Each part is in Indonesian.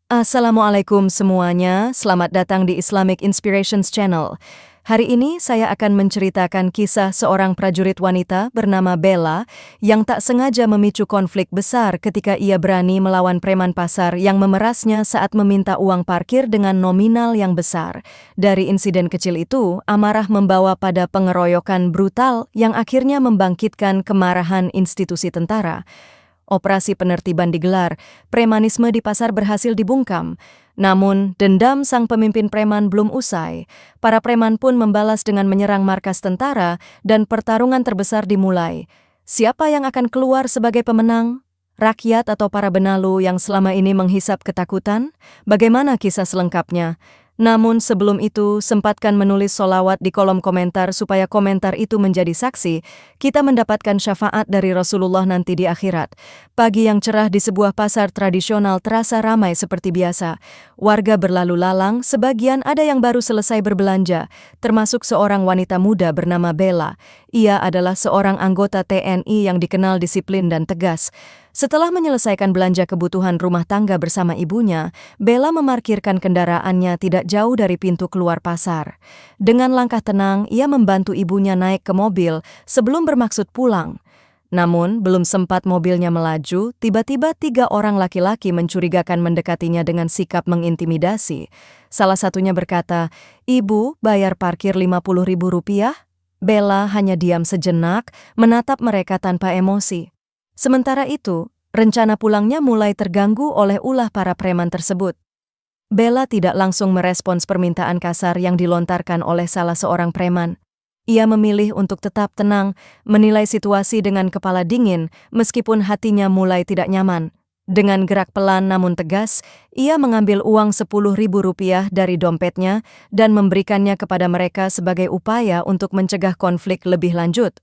Assalamualaikum semuanya, selamat datang di Islamic Inspirations Channel. Hari ini saya akan menceritakan kisah seorang prajurit wanita bernama Bella yang tak sengaja memicu konflik besar ketika ia berani melawan preman pasar yang memerasnya saat meminta uang parkir dengan nominal yang besar. Dari insiden kecil itu, amarah membawa pada pengeroyokan brutal yang akhirnya membangkitkan kemarahan institusi tentara. Operasi penertiban digelar, premanisme di pasar berhasil dibungkam. Namun, dendam sang pemimpin preman belum usai. Para preman pun membalas dengan menyerang markas tentara dan pertarungan terbesar dimulai. Siapa yang akan keluar sebagai pemenang? Rakyat atau para benalu yang selama ini menghisap ketakutan? Bagaimana kisah selengkapnya? Namun sebelum itu, sempatkan menulis sholawat di kolom komentar supaya komentar itu menjadi saksi, kita mendapatkan syafaat dari Rasulullah nanti di akhirat. Pagi yang cerah di sebuah pasar tradisional terasa ramai seperti biasa. Warga berlalu lalang, sebagian ada yang baru selesai berbelanja, termasuk seorang wanita muda bernama Bella. Ia adalah seorang anggota TNI yang dikenal disiplin dan tegas. Setelah menyelesaikan belanja kebutuhan rumah tangga bersama ibunya, Bella memarkirkan kendaraannya tidak jauh dari pintu keluar pasar. Dengan langkah tenang, ia membantu ibunya naik ke mobil sebelum bermaksud pulang. Namun, belum sempat mobilnya melaju, tiba-tiba 3 orang laki-laki mencurigakan mendekatinya dengan sikap mengintimidasi. Salah satunya berkata, "Ibu, bayar parkir Rp50.000?" Bella hanya diam sejenak, menatap mereka tanpa emosi. Sementara itu, rencana pulangnya mulai terganggu oleh ulah para preman tersebut. Bella tidak langsung merespons permintaan kasar yang dilontarkan oleh salah seorang preman. Ia memilih untuk tetap tenang, menilai situasi dengan kepala dingin, meskipun hatinya mulai tidak nyaman. Dengan gerak pelan namun tegas, ia mengambil uang Rp10.000 dari dompetnya dan memberikannya kepada mereka sebagai upaya untuk mencegah konflik lebih lanjut.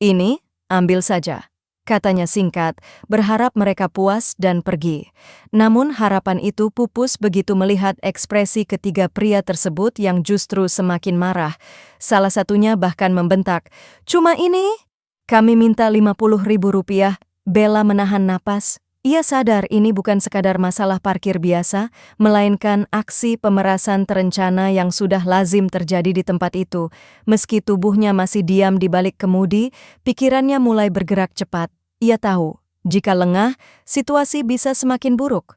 "Ini, ambil saja," katanya singkat, berharap mereka puas dan pergi. Namun harapan itu pupus begitu melihat ekspresi ketiga pria tersebut yang justru semakin marah. Salah satunya bahkan membentak, "Cuma ini? Kami minta Rp50.000. Bella menahan napas. Ia sadar ini bukan sekadar masalah parkir biasa, melainkan aksi pemerasan terencana yang sudah lazim terjadi di tempat itu. Meski tubuhnya masih diam di balik kemudi, pikirannya mulai bergerak cepat. Ia tahu, jika lengah, situasi bisa semakin buruk.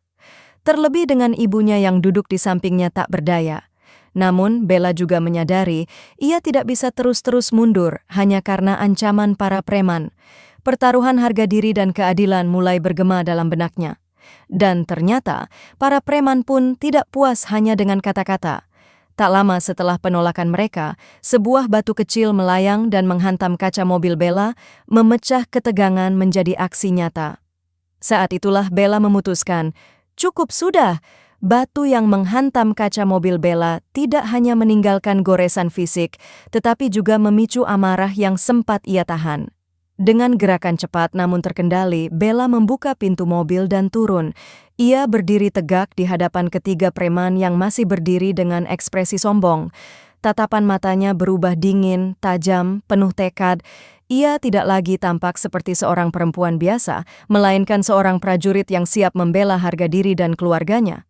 Terlebih dengan ibunya yang duduk di sampingnya tak berdaya. Namun, Bella juga menyadari ia tidak bisa terus-terus mundur hanya karena ancaman para preman. Pertaruhan harga diri dan keadilan mulai bergema dalam benaknya. Dan ternyata, para preman pun tidak puas hanya dengan kata-kata. Tak lama setelah penolakan mereka, sebuah batu kecil melayang dan menghantam kaca mobil Bella, memecah ketegangan menjadi aksi nyata. Saat itulah Bella memutuskan, "Cukup sudah." Batu yang menghantam kaca mobil Bella tidak hanya meninggalkan goresan fisik, tetapi juga memicu amarah yang sempat ia tahan. Dengan gerakan cepat namun terkendali, Bella membuka pintu mobil dan turun. Ia berdiri tegak di hadapan ketiga preman yang masih berdiri dengan ekspresi sombong. Tatapan matanya berubah dingin, tajam, penuh tekad. Ia tidak lagi tampak seperti seorang perempuan biasa, melainkan seorang prajurit yang siap membela harga diri dan keluarganya.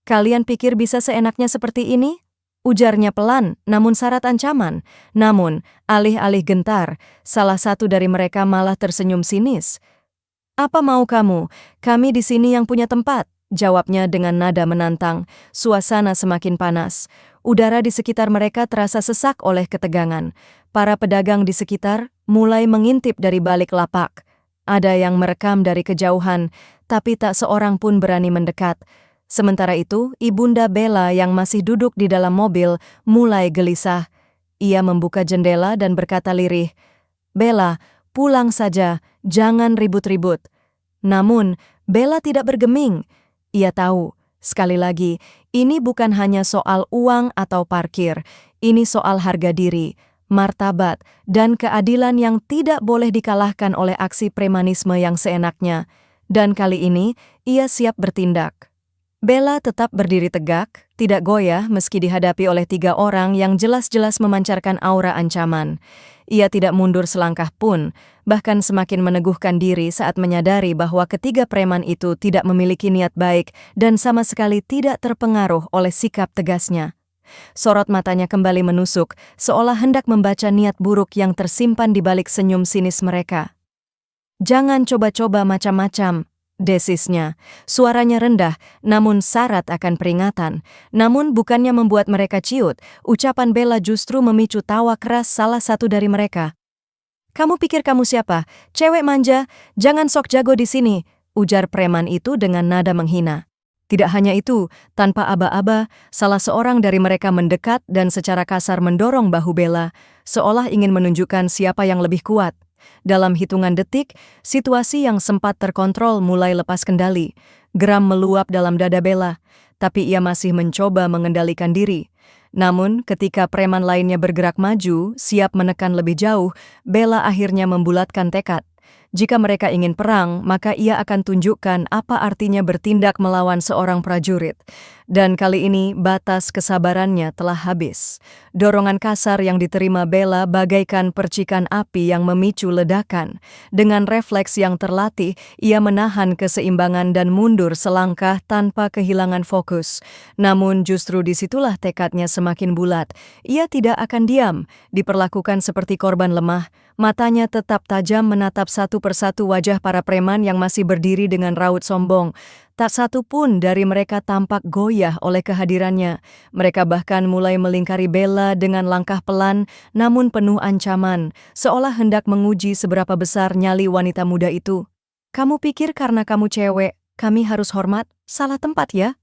"Kalian pikir bisa seenaknya seperti ini?" ujarnya pelan, namun syarat ancaman. Namun, alih-alih gentar, salah satu dari mereka malah tersenyum sinis. "Apa mau kamu? Kami di sini yang punya tempat," jawabnya dengan nada menantang. Suasana semakin panas. Udara di sekitar mereka terasa sesak oleh ketegangan. Para pedagang di sekitar mulai mengintip dari balik lapak. Ada yang merekam dari kejauhan, tapi tak seorang pun berani mendekat. Sementara itu, ibunda Bella yang masih duduk di dalam mobil mulai gelisah. Ia membuka jendela dan berkata lirih, "Bella, pulang saja, jangan ribut-ribut." Namun, Bella tidak bergeming. Ia tahu, sekali lagi, ini bukan hanya soal uang atau parkir. Ini soal harga diri, martabat, dan keadilan yang tidak boleh dikalahkan oleh aksi premanisme yang seenaknya. Dan kali ini, ia siap bertindak. Bella tetap berdiri tegak, tidak goyah meski dihadapi oleh 3 orang yang jelas-jelas memancarkan aura ancaman. Ia tidak mundur selangkah pun, bahkan semakin meneguhkan diri saat menyadari bahwa ketiga preman itu tidak memiliki niat baik dan sama sekali tidak terpengaruh oleh sikap tegasnya. Sorot matanya kembali menusuk, seolah hendak membaca niat buruk yang tersimpan di balik senyum sinis mereka. "Jangan coba-coba macam-macam," desisnya. Suaranya rendah, namun syarat akan peringatan. Namun bukannya membuat mereka ciut, ucapan Bella justru memicu tawa keras salah satu dari mereka. "Kamu pikir kamu siapa? Cewek manja, jangan sok jago di sini," ujar preman itu dengan nada menghina. Tidak hanya itu, tanpa aba-aba, salah seorang dari mereka mendekat dan secara kasar mendorong bahu Bella, seolah ingin menunjukkan siapa yang lebih kuat. Dalam hitungan detik, situasi yang sempat terkontrol mulai lepas kendali. Geram meluap dalam dada Bella, tapi ia masih mencoba mengendalikan diri. Namun, ketika preman lainnya bergerak maju, siap menekan lebih jauh, Bella akhirnya membulatkan tekad. Jika mereka ingin perang, maka ia akan tunjukkan apa artinya bertindak melawan seorang prajurit. Dan kali ini batas kesabarannya telah habis. Dorongan kasar yang diterima Bella bagaikan percikan api yang memicu ledakan. Dengan refleks yang terlatih, ia menahan keseimbangan dan mundur selangkah tanpa kehilangan fokus. Namun justru disitulah tekadnya semakin bulat. Ia tidak akan diam, diperlakukan seperti korban lemah. Matanya tetap tajam menatap satu persatu wajah para preman yang masih berdiri dengan raut sombong. Tak satu pun dari mereka tampak goyah oleh kehadirannya. Mereka bahkan mulai melingkari Bella dengan langkah pelan namun penuh ancaman, seolah hendak menguji seberapa besar nyali wanita muda itu. "Kamu pikir karena kamu cewek, kami harus hormat? Salah tempat ya?"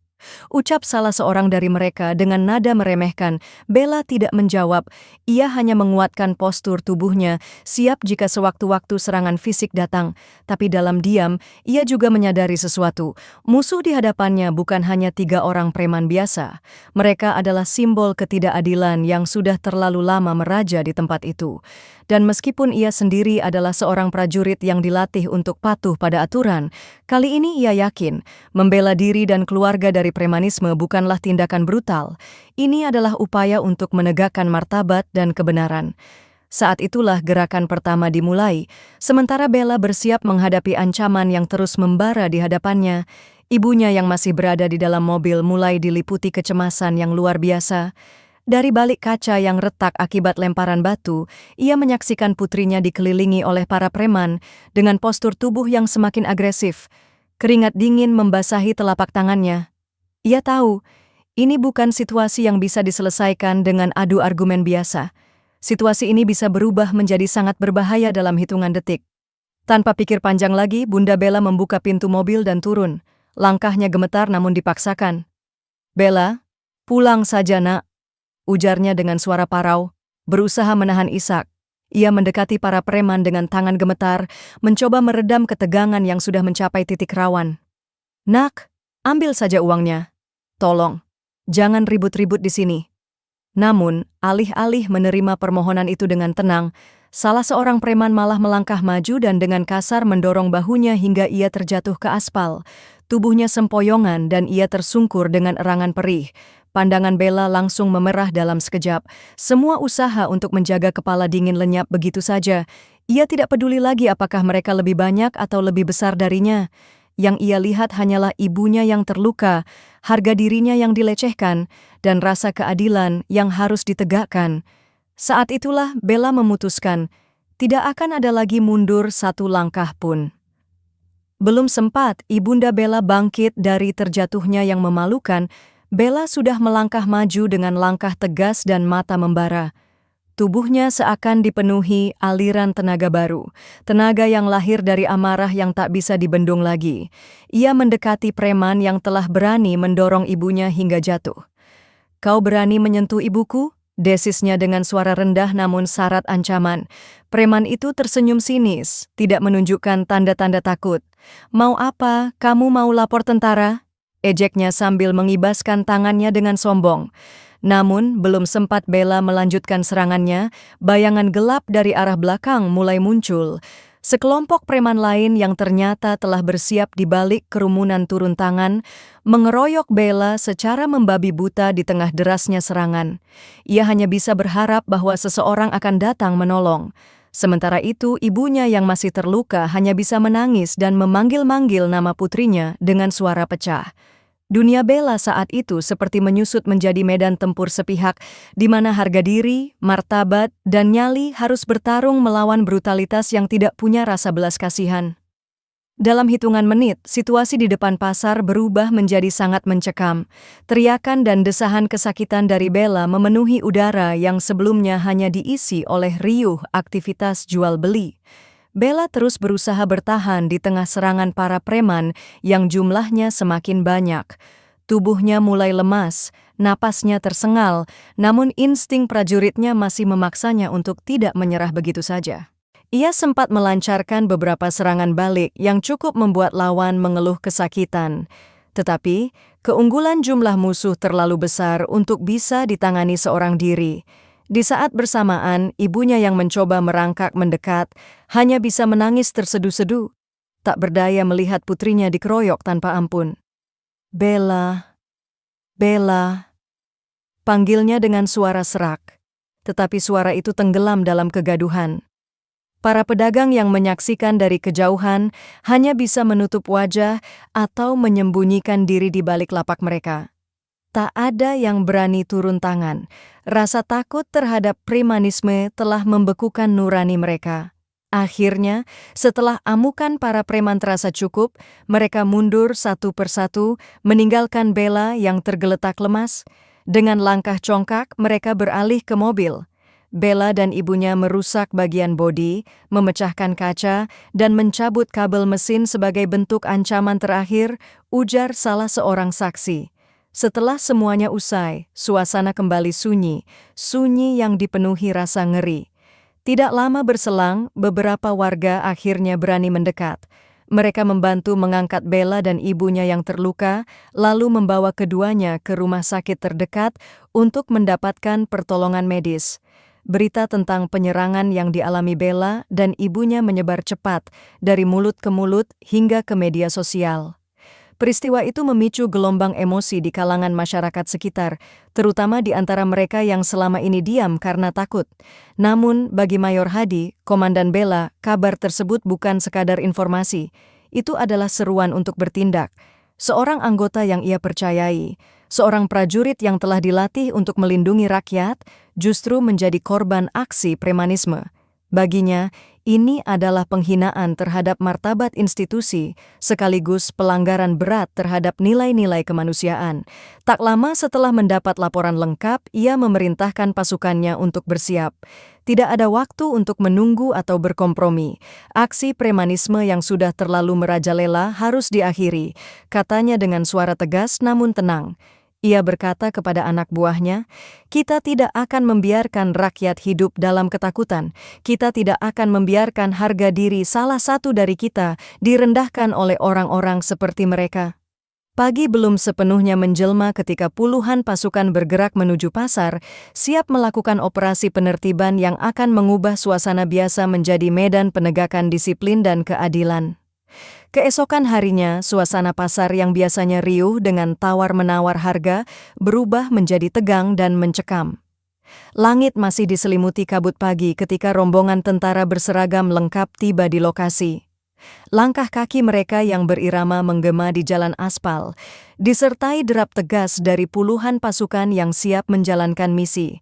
ucap salah seorang dari mereka dengan nada meremehkan. Bella tidak menjawab, ia hanya menguatkan postur tubuhnya, siap jika sewaktu-waktu serangan fisik datang. Tapi dalam diam, ia juga menyadari sesuatu. Musuh di hadapannya bukan hanya 3 orang preman biasa. Mereka adalah simbol ketidakadilan yang sudah terlalu lama meraja di tempat itu. Dan meskipun ia sendiri adalah seorang prajurit yang dilatih untuk patuh pada aturan, kali ini ia yakin membela diri dan keluarga dari premanisme bukanlah tindakan brutal. Ini adalah upaya untuk menegakkan martabat dan kebenaran. Saat itulah gerakan pertama dimulai. Sementara Bella bersiap menghadapi ancaman yang terus membara di hadapannya, ibunya yang masih berada di dalam mobil mulai diliputi kecemasan yang luar biasa. Dari balik kaca yang retak akibat lemparan batu, ia menyaksikan putrinya dikelilingi oleh para preman dengan postur tubuh yang semakin agresif. Keringat dingin membasahi telapak tangannya. Ia tahu, ini bukan situasi yang bisa diselesaikan dengan adu argumen biasa. Situasi ini bisa berubah menjadi sangat berbahaya dalam hitungan detik. Tanpa pikir panjang lagi, Bunda Bella membuka pintu mobil dan turun. Langkahnya gemetar namun dipaksakan. "Bella, pulang saja nak," ujarnya dengan suara parau, berusaha menahan isak. Ia mendekati para preman dengan tangan gemetar, mencoba meredam ketegangan yang sudah mencapai titik rawan. "Nak, ambil saja uangnya. Tolong, jangan ribut-ribut di sini." Namun, alih-alih menerima permohonan itu dengan tenang, salah seorang preman malah melangkah maju dan dengan kasar mendorong bahunya hingga ia terjatuh ke aspal. Tubuhnya sempoyongan dan ia tersungkur dengan erangan perih. Pandangan Bella langsung memerah dalam sekejap. Semua usaha untuk menjaga kepala dingin lenyap begitu saja. Ia tidak peduli lagi apakah mereka lebih banyak atau lebih besar darinya. Yang ia lihat hanyalah ibunya yang terluka, harga dirinya yang dilecehkan, dan rasa keadilan yang harus ditegakkan. Saat itulah Bella memutuskan, tidak akan ada lagi mundur satu langkah pun. Belum sempat Ibunda Bella bangkit dari terjatuhnya yang memalukan, Bella sudah melangkah maju dengan langkah tegas dan mata membara. Tubuhnya seakan dipenuhi aliran tenaga baru, tenaga yang lahir dari amarah yang tak bisa dibendung lagi. Ia mendekati preman yang telah berani mendorong ibunya hingga jatuh. "Kau berani menyentuh ibuku?" desisnya dengan suara rendah namun syarat ancaman. Preman itu tersenyum sinis, tidak menunjukkan tanda-tanda takut. "Mau apa? Kamu mau lapor tentara?" ejeknya sambil mengibaskan tangannya dengan sombong. Namun, belum sempat Bella melanjutkan serangannya, bayangan gelap dari arah belakang mulai muncul. Sekelompok preman lain yang ternyata telah bersiap di balik kerumunan turun tangan, mengeroyok Bella secara membabi buta di tengah derasnya serangan. Ia hanya bisa berharap bahwa seseorang akan datang menolong. Sementara itu, ibunya yang masih terluka hanya bisa menangis dan memanggil-manggil nama putrinya dengan suara pecah. Dunia Bella saat itu seperti menyusut menjadi medan tempur sepihak, di mana harga diri, martabat, dan nyali harus bertarung melawan brutalitas yang tidak punya rasa belas kasihan. Dalam hitungan menit, situasi di depan pasar berubah menjadi sangat mencekam. Teriakan dan desahan kesakitan dari Bella memenuhi udara yang sebelumnya hanya diisi oleh riuh aktivitas jual-beli. Bella terus berusaha bertahan di tengah serangan para preman yang jumlahnya semakin banyak. Tubuhnya mulai lemas, napasnya tersengal, namun insting prajuritnya masih memaksanya untuk tidak menyerah begitu saja. Ia sempat melancarkan beberapa serangan balik yang cukup membuat lawan mengeluh kesakitan. Tetapi, keunggulan jumlah musuh terlalu besar untuk bisa ditangani seorang diri. Di saat bersamaan, ibunya yang mencoba merangkak mendekat hanya bisa menangis terseduh-seduh, tak berdaya melihat putrinya dikeroyok tanpa ampun. "Bella, Bella," panggilnya dengan suara serak, tetapi suara itu tenggelam dalam kegaduhan. Para pedagang yang menyaksikan dari kejauhan hanya bisa menutup wajah atau menyembunyikan diri di balik lapak mereka. Tak ada yang berani turun tangan. Rasa takut terhadap premanisme telah membekukan nurani mereka. Akhirnya, setelah amukan para preman terasa cukup, mereka mundur satu persatu, meninggalkan Bella yang tergeletak lemas. Dengan langkah congkak, mereka beralih ke mobil. Bella dan ibunya merusak bagian bodi, memecahkan kaca, dan mencabut kabel mesin sebagai bentuk ancaman terakhir, ujar salah seorang saksi. Setelah semuanya usai, suasana kembali sunyi yang dipenuhi rasa ngeri. Tidak lama berselang, beberapa warga akhirnya berani mendekat. Mereka membantu mengangkat Bella dan ibunya yang terluka, lalu membawa keduanya ke rumah sakit terdekat untuk mendapatkan pertolongan medis. Berita tentang penyerangan yang dialami Bella dan ibunya menyebar cepat dari mulut ke mulut hingga ke media sosial. Peristiwa itu memicu gelombang emosi di kalangan masyarakat sekitar, terutama di antara mereka yang selama ini diam karena takut. Namun, bagi Mayor Hadi, Komandan Bella, kabar tersebut bukan sekadar informasi. Itu adalah seruan untuk bertindak. Seorang anggota yang ia percayai, seorang prajurit yang telah dilatih untuk melindungi rakyat, justru menjadi korban aksi premanisme. Baginya, ini adalah penghinaan terhadap martabat institusi, sekaligus pelanggaran berat terhadap nilai-nilai kemanusiaan. Tak lama setelah mendapat laporan lengkap, ia memerintahkan pasukannya untuk bersiap. Tidak ada waktu untuk menunggu atau berkompromi. Aksi premanisme yang sudah terlalu merajalela harus diakhiri, katanya dengan suara tegas namun tenang. Ia berkata kepada anak buahnya, "Kita tidak akan membiarkan rakyat hidup dalam ketakutan. Kita tidak akan membiarkan harga diri salah satu dari kita direndahkan oleh orang-orang seperti mereka." Pagi belum sepenuhnya menjelma ketika puluhan pasukan bergerak menuju pasar, siap melakukan operasi penertiban yang akan mengubah suasana biasa menjadi medan penegakan disiplin dan keadilan. Keesokan harinya, suasana pasar yang biasanya riuh dengan tawar-menawar harga berubah menjadi tegang dan mencekam. Langit masih diselimuti kabut pagi ketika rombongan tentara berseragam lengkap tiba di lokasi. Langkah kaki mereka yang berirama menggema di jalan aspal, disertai derap tegas dari puluhan pasukan yang siap menjalankan misi.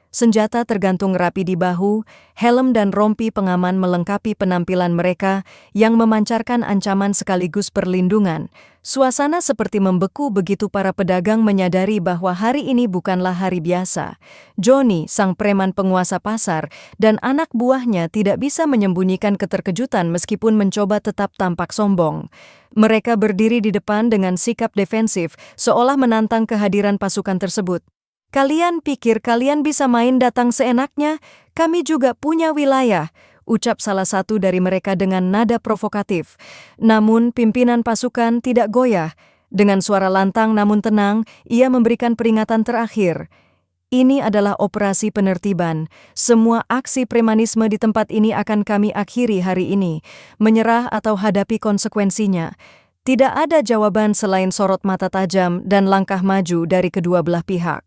Senjata tergantung rapi di bahu, helm dan rompi pengaman melengkapi penampilan mereka yang memancarkan ancaman sekaligus perlindungan. Suasana seperti membeku begitu para pedagang menyadari bahwa hari ini bukanlah hari biasa. Johnny, sang preman penguasa pasar, dan anak buahnya tidak bisa menyembunyikan keterkejutan meskipun mencoba tetap tampak sombong. Mereka berdiri di depan dengan sikap defensif, seolah menantang kehadiran pasukan tersebut. "Kalian pikir kalian bisa main datang seenaknya? Kami juga punya wilayah," ucap salah satu dari mereka dengan nada provokatif. Namun pimpinan pasukan tidak goyah. Dengan suara lantang namun tenang, ia memberikan peringatan terakhir. Ini adalah operasi penertiban. Semua aksi premanisme di tempat ini akan kami akhiri hari ini. Menyerah atau hadapi konsekuensinya. Tidak ada jawaban selain sorot mata tajam dan langkah maju dari kedua belah pihak.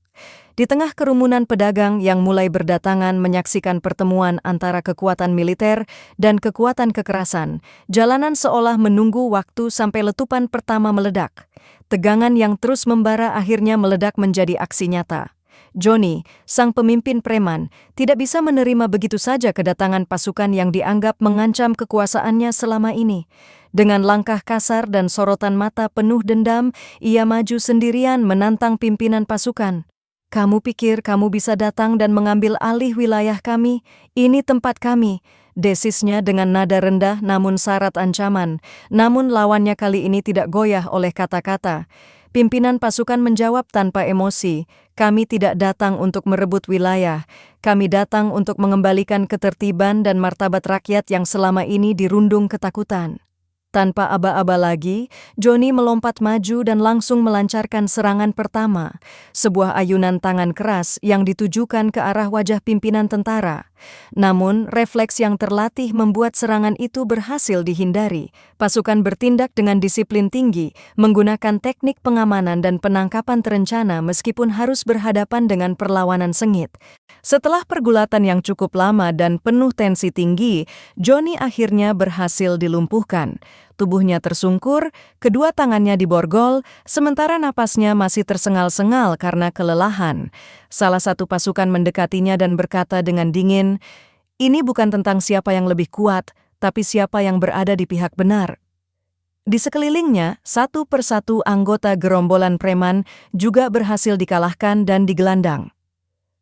Di tengah kerumunan pedagang yang mulai berdatangan menyaksikan pertemuan antara kekuatan militer dan kekuatan kekerasan, jalanan seolah menunggu waktu sampai letupan pertama meledak. Tegangan yang terus membara akhirnya meledak menjadi aksi nyata. Johnny, sang pemimpin preman, tidak bisa menerima begitu saja kedatangan pasukan yang dianggap mengancam kekuasaannya selama ini. Dengan langkah kasar dan sorotan mata penuh dendam, ia maju sendirian menantang pimpinan pasukan. "Kamu pikir kamu bisa datang dan mengambil alih wilayah kami? Ini tempat kami," desisnya dengan nada rendah namun syarat ancaman. Namun lawannya kali ini tidak goyah oleh kata-kata. Pimpinan pasukan menjawab tanpa emosi, "Kami tidak datang untuk merebut wilayah. Kami datang untuk mengembalikan ketertiban dan martabat rakyat yang selama ini dirundung ketakutan." Tanpa aba-aba lagi, Johnny melompat maju dan langsung melancarkan serangan pertama, sebuah ayunan tangan keras yang ditujukan ke arah wajah pimpinan tentara. Namun, refleks yang terlatih membuat serangan itu berhasil dihindari. Pasukan bertindak dengan disiplin tinggi, menggunakan teknik pengamanan dan penangkapan terencana meskipun harus berhadapan dengan perlawanan sengit. Setelah pergulatan yang cukup lama dan penuh tensi tinggi, Johnny akhirnya berhasil dilumpuhkan. Tubuhnya tersungkur, kedua tangannya diborgol, sementara napasnya masih tersengal-sengal karena kelelahan. Salah satu pasukan mendekatinya dan berkata dengan dingin, "Ini bukan tentang siapa yang lebih kuat, tapi siapa yang berada di pihak benar." Di sekelilingnya, satu persatu anggota gerombolan preman juga berhasil dikalahkan dan digelandang.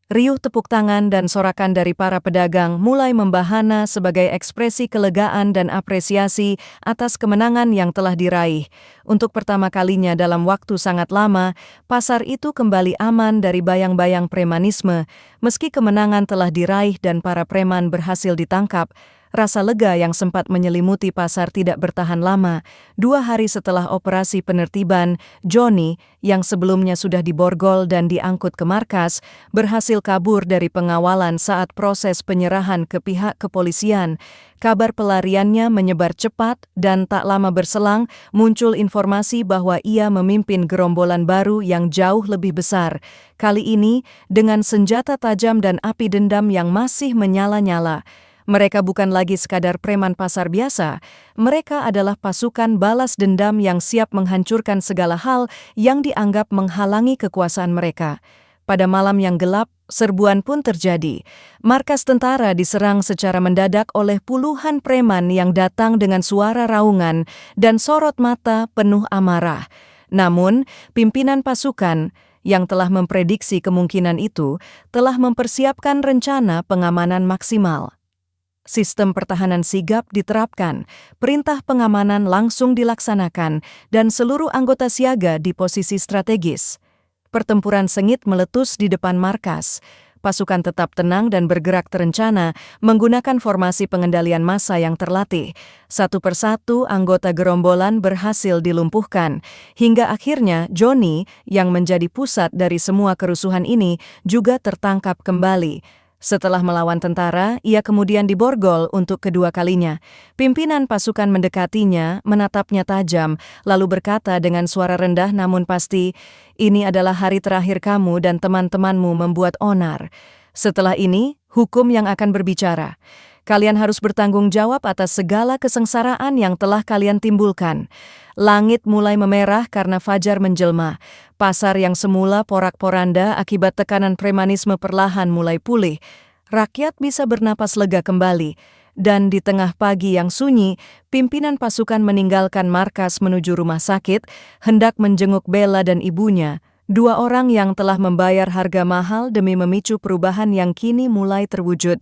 Riuh tepuk tangan dan sorakan dari para pedagang mulai membahana sebagai ekspresi kelegaan dan apresiasi atas kemenangan yang telah diraih. Untuk pertama kalinya dalam waktu sangat lama, pasar itu kembali aman dari bayang-bayang premanisme. Meski kemenangan telah diraih dan para preman berhasil ditangkap, rasa lega yang sempat menyelimuti pasar tidak bertahan lama. 2 hari setelah operasi penertiban, Johnny, yang sebelumnya sudah diborgol dan diangkut ke markas, berhasil kabur dari pengawalan saat proses penyerahan ke pihak kepolisian. Kabar pelariannya menyebar cepat dan tak lama berselang muncul informasi bahwa ia memimpin gerombolan baru yang jauh lebih besar. Kali ini dengan senjata tajam dan api dendam yang masih menyala-nyala. Mereka bukan lagi sekadar preman pasar biasa, mereka adalah pasukan balas dendam yang siap menghancurkan segala hal yang dianggap menghalangi kekuasaan mereka. Pada malam yang gelap, serbuan pun terjadi. Markas tentara diserang secara mendadak oleh puluhan preman yang datang dengan suara raungan dan sorot mata penuh amarah. Namun, pimpinan pasukan yang telah memprediksi kemungkinan itu telah mempersiapkan rencana pengamanan maksimal. Sistem pertahanan sigap diterapkan, perintah pengamanan langsung dilaksanakan, dan seluruh anggota siaga di posisi strategis. Pertempuran sengit meletus di depan markas. Pasukan tetap tenang dan bergerak terencana menggunakan formasi pengendalian massa yang terlatih. Satu persatu anggota gerombolan berhasil dilumpuhkan, hingga akhirnya Johnny, yang menjadi pusat dari semua kerusuhan ini, juga tertangkap kembali. Setelah melawan tentara, ia kemudian diborgol untuk kedua kalinya. Pimpinan pasukan mendekatinya, menatapnya tajam, lalu berkata dengan suara rendah namun pasti, "Ini adalah hari terakhir kamu dan teman-temanmu membuat onar. Setelah ini, hukum yang akan berbicara. Kalian harus bertanggung jawab atas segala kesengsaraan yang telah kalian timbulkan." Langit mulai memerah karena fajar menjelma. Pasar yang semula porak-poranda akibat tekanan premanisme perlahan mulai pulih. Rakyat bisa bernapas lega kembali. Dan di tengah pagi yang sunyi, pimpinan pasukan meninggalkan markas menuju rumah sakit, hendak menjenguk Bella dan ibunya. 2 orang yang telah membayar harga mahal demi memicu perubahan yang kini mulai terwujud.